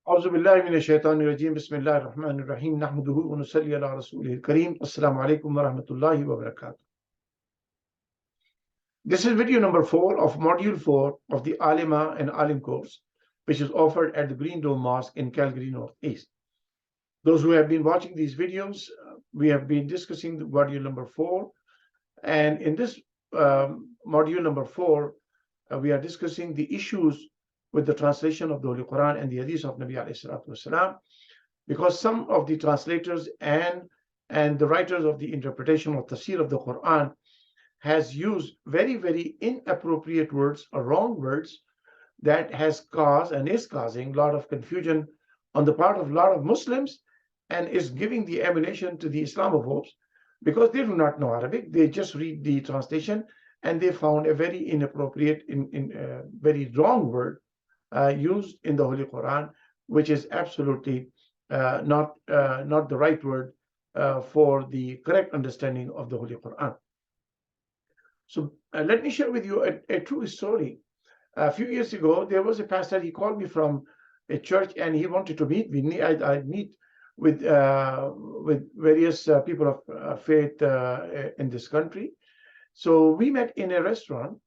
أعوذ بالله من الشيطان الرجيم بسم الله الرحمن الرحيم نحمده ونصلي على رسوله الكريم السلام عليكم ورحمة الله وبركاته. This is video number 4 of module 4 of the Aalimah and Aalim course, which is offered at the Green Dome Mosque in Calgary, Northeast. Those who have been watching these videos, we have been discussing the module number 4, and in this module number 4, we are discussing the issues with the translation of the Holy Quran and the Hadith of Nabi alayhi salatu wasalam, because some of the translators and the writers of the interpretation of tafsir of the Quran has used very, very inappropriate words or wrong words that has caused and is causing a lot of confusion on the part of a lot of Muslims, and is giving the ammunition to the Islamophobes because they do not know Arabic. They just read the translation and they found a very inappropriate, very wrong word used in the Holy Quran, which is absolutely not the right word for the correct understanding of the Holy Quran. So let me share with you a true story. A few years ago, there was a pastor. He called me from a church and he wanted to meet with me. I meet with various people of faith in this country. So we met in a restaurant,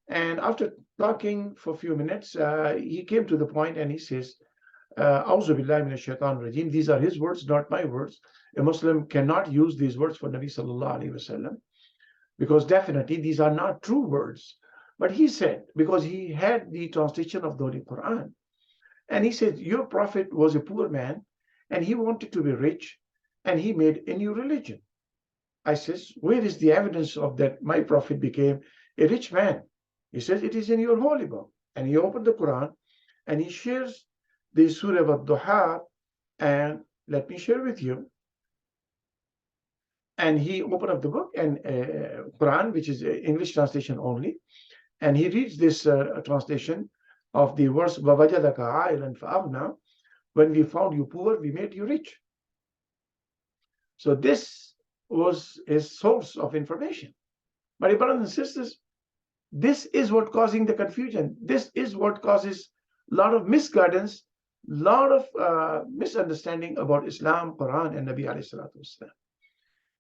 and after talking for a few minutes, he came to the point and he says, "A'udhu billahi minash shaitanir rajim." These are his words, not my words. A Muslim cannot use these words for Nabi sallallahu alaihi wasallam, because definitely these are not true words. But he said, because he had the translation of the Holy Quran, and he said, your prophet was a poor man and he wanted to be rich and he made a new religion. I says, where is the evidence of that my prophet became a rich man? He says, it is in your holy book. And he opened the Quran and he shares the Surah Ad-Duha, and let me share with you. And he opened up the book and Quran, which is English translation only, and he reads this translation of the verse, وَوَجَدَكَ عَائِلًا فَأَغْنَى. When we found you poor, we made you rich. So this was his source of information. My brothers and sisters, this is what causing the confusion. This is what causes a lot of misguidance, a lot of misunderstanding about Islam, Quran, and Nabi alayhi salatu wasalam.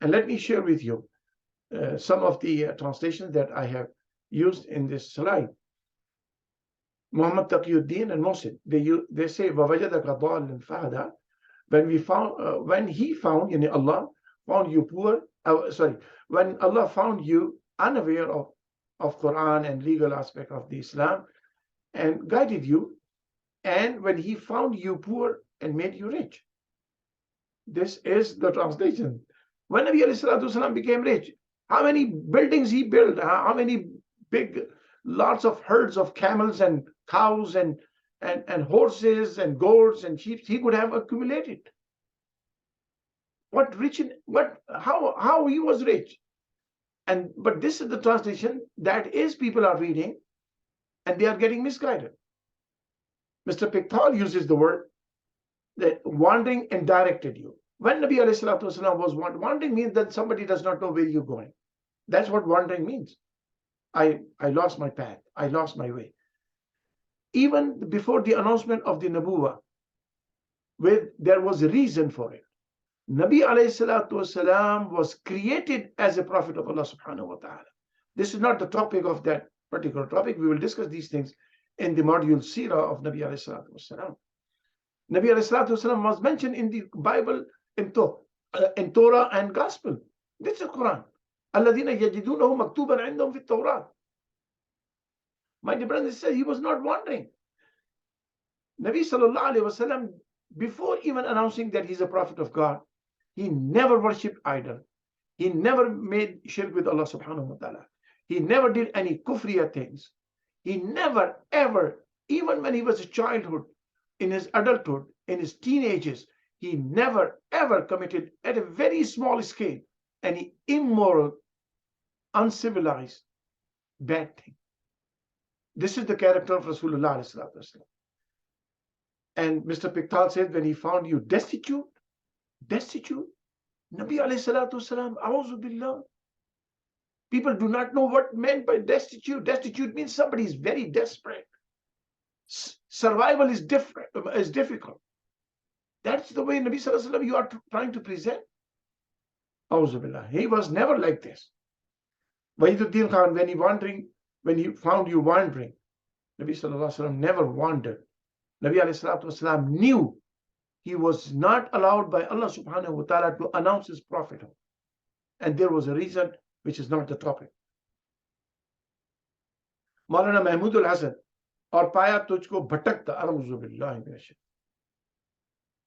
And let me share with you some of the translations that I have used in this slide. Muhammad Taqiyuddin and Mohsin, they say, وَوَجَدَكَ ضَالًا فَهَدَى. When he found, Allah found you poor, when Allah found you unaware of Quran and legal aspect of the Islam and guided you, and when he found you poor and made you rich. This is the translation. When Nabi ﷺ became rich, how many buildings he built, how many big, lots of herds of camels and cows and horses and goats and sheep he could have accumulated. How he was rich. But this is the translation that is people are reading and they are getting misguided. Mr. Pickthall uses the word that wandering and directed you. When Nabi ﷺ was wandering means that somebody does not know where you're going. That's what wandering means. I lost my path. I lost my way. Even before the announcement of the Nabuwah, there was a reason for it. Nabi ﷺ was created as a prophet of Allah subhanahu wa ta'ala. This is not the topic of that particular topic. We will discuss these things in the module Sirah of Nabi ﷺ. Nabi ﷺ was mentioned in the Bible, in Torah and Gospel. This is the Quran. الَّذِينَ يَجِدُونَهُ مَكْتُوبًا عِنْدَهُمْ فِي التَّوْرَاةِ. My dear brother said he was not wandering. Nabi sallallahu alayhi wasallam, before even announcing that he's a prophet of God, he never worshipped idol. He never made shirk with Allah subhanahu wa ta'ala. He never did any kufriya things. He never ever, even when he was a childhood, in his adulthood, in his teenagers, he never ever committed at a very small scale any immoral, uncivilized, bad thing. This is the character of Rasulullah alayhi salatu wasalam. And Mr. Pickthall said, when he found you destitute, Nabi alayhi salatu wasalam, a'udhu billah. People do not know what meant by destitute. Destitute means somebody is very desperate. Survival is difficult. That's the way Nabi Sallallahu Alaihi Wasallam you are trying to present. Auzubillah. He was never like this. Wahiduddin Khan, when he found you wandering, Nabi Sallallahu Alaihi Wasallam never wandered. Nabi Sallallahu Alaihi Wasallam knew he was not allowed by Allah subhanahu wa ta'ala to announce his prophethood. And there was a reason which is not the topic. Maulana Mahmudul Hasan, और पाया तुझको भटकता, अऊज़ुबिल्लाहि मिनश शैतान।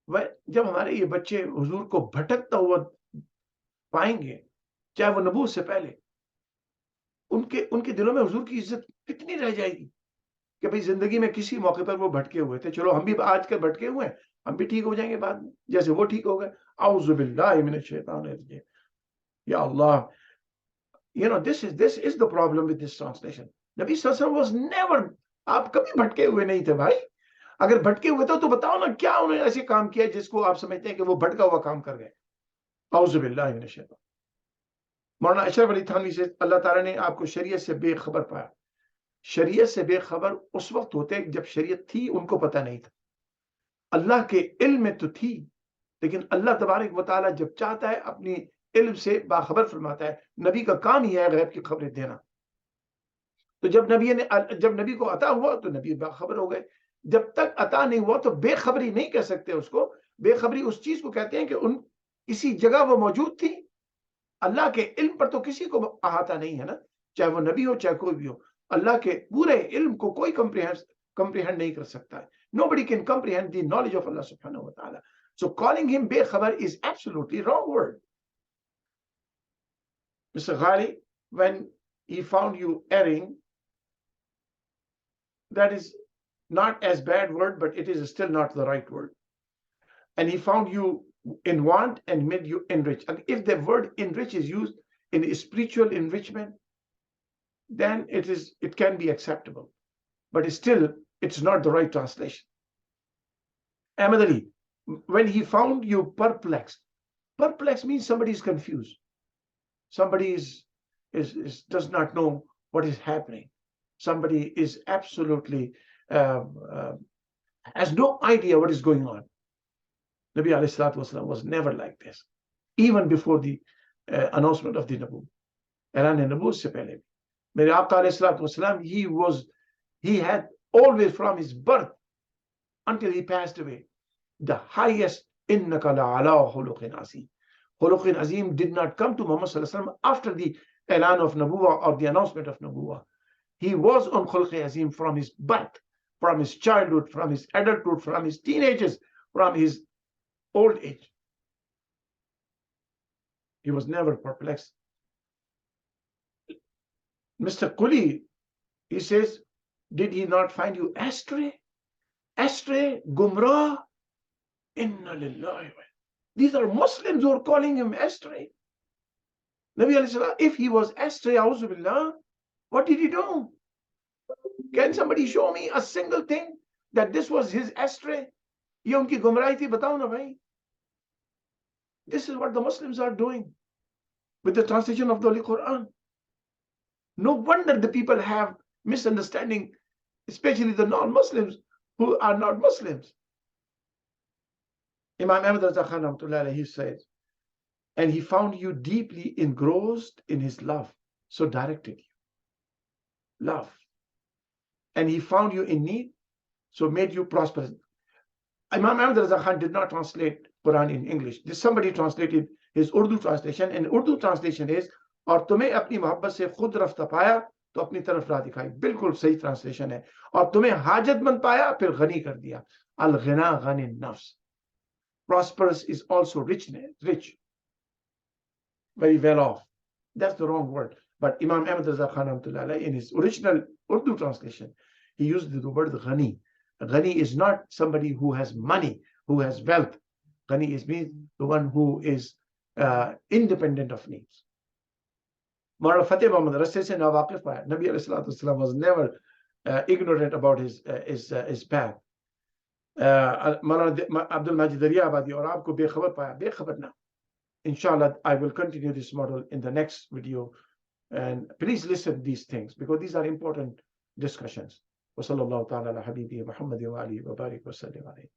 वह जब हमारे ये बच्चे हुजूर को भटकता हुआ पाएंगे, चाहे वो नबूवत से पहले, उनके दिलों में हुजूर की इज्जत कितनी रह जाएगी कि भाई जिंदगी में किसी मौके पर वो भटके हुए थे, चलो हम भी आजकल भटके हुए हैं, हम भी ठीक हो जाएंगे बाद में, जैसे वो ठीक हो गए। अऊज़ुबिल्लाहि मिनश शैतानिर रजीम। या अल्लाह, you know, this is the problem with this translation. Nabi Sallallahu Alaihi Wasallam was never, आप कभी भटके हुए नहीं थे भाई। अगर भटके हुए थे तो बताओ ना क्या उन्होंने ऐसे काम किया जिसको आप समझते हैं कि वो भटका हुआ काम कर गए। औज़ुबिल्लाहि मिनश शैतान। मौलाना अशरफ अली थानवी से अल्लाह ताला ने आपको शरीयत से बेखबर पाया। शरीयत से बेखबर उस वक्त होते जब शरीयत थी, उनको पता नहीं था। अल्लाह के इल्म में तो थी, लेकिन अल्लाह तबारक व तआला जब चाहता है अपनी इल्म से बाखबर फरमाता है। नबी का काम ही है गैब की खबरें देना। तो जब नबी को अता हुआ तो नबी बाखबर हो गए। जब तक अता नहीं हुआ तो बेखबरी नहीं कह सकते उसको। बेखबरी उस चीज को कहते हैं कि इसी जगह वो मौजूद थी। अल्लाह के इल्म पर तो किसी को अहाता नहीं है ना, चाहे वो नबी हो चाहे कोई भी हो। अल्लाह के पूरे इल्म को कोई comprehend नहीं कर सकता है। Nobody can comprehend the knowledge of Allah subhanahu wa ta'ala. So calling him बेखबर is absolutely wrong word. Mr. Ghali, when he found you erring, that is not as bad word, but it is still not the right word. And he found you in want and made you enrich. And if the word enrich is used in spiritual enrichment, then it can be acceptable. But it's not the right translation. Ahmad Ali, when he found you perplexed means somebody is confused. Somebody does not know what is happening. Somebody is absolutely has no idea what is going on. Nabi alayhi salatu wasalam was never like this, even before the announcement of the Nabu. Elan Nabu se pehle. Mere Aqa alayhi salatu wasalam, he had always from his birth until he passed away the highest innaka la'ala khuluqin azim. Khuluqin azim did not come to Muhammad sallallahu alaihi wasallam after the Elan of Nabuwa or the announcement of Nabuwa. He was on khuluqin azim from his birth, from his childhood, from his adulthood, from his teenagers, from his old age. He was never perplexed. Mr. Quli, he says, did he not find you astray? Astray, gumrah, inna lillahi. These are Muslims who are calling him astray. Nabi alayhi salam, if he was astray, auzu billah, what did he do? Can somebody show me a single thing that this was his astray? Ye unki gumrahi thi, batao na bhai. This is what the Muslims are doing with the translation of the Holy Quran. No wonder the people have misunderstanding, especially the non-Muslims who are not Muslims. Imam Ahmad Raza Khan Rahmatullah, he says, and he found you deeply engrossed in his love, so directed you. Love. And he found you in need, so made you prosperous. Imam Ahmad Raza Khan did not translate Quran in English. Somebody translated his Urdu translation, and Urdu translation is, और तुम्हें अपनी मोहब्बत से खुद रफ्ता पाया तो अपनी तरफ राह दिखाई. बिल्कुल सही ट्रांसलेशन है. और तुम्हें हाजतमंद पाया फिर गनी कर दिया. अल गिना गनी नफ्स. Prosperous is also rich, very well off. That's the wrong word. But Imam Ahmad Raza Khan Rahmatullah, in his original Urdu translation, he used the word ghani. Ghani is not somebody who has money, who has wealth. Ghani means the one who is independent of needs. Maulana Fateh Muhammad Rasul se nawaqif hai. Nabi alayhi salatu wasalam was never ignorant about his path. Maulana Abdul Majid Dariyabadi aur aapko bekhabar paya. Bekhabar na. Inshallah, I will continue this model in the next video. And please listen to these things because these are important discussions. Wa sallallahu ta'ala ala habibi Muhammad wa alihi wa barik wa sallim alayhi.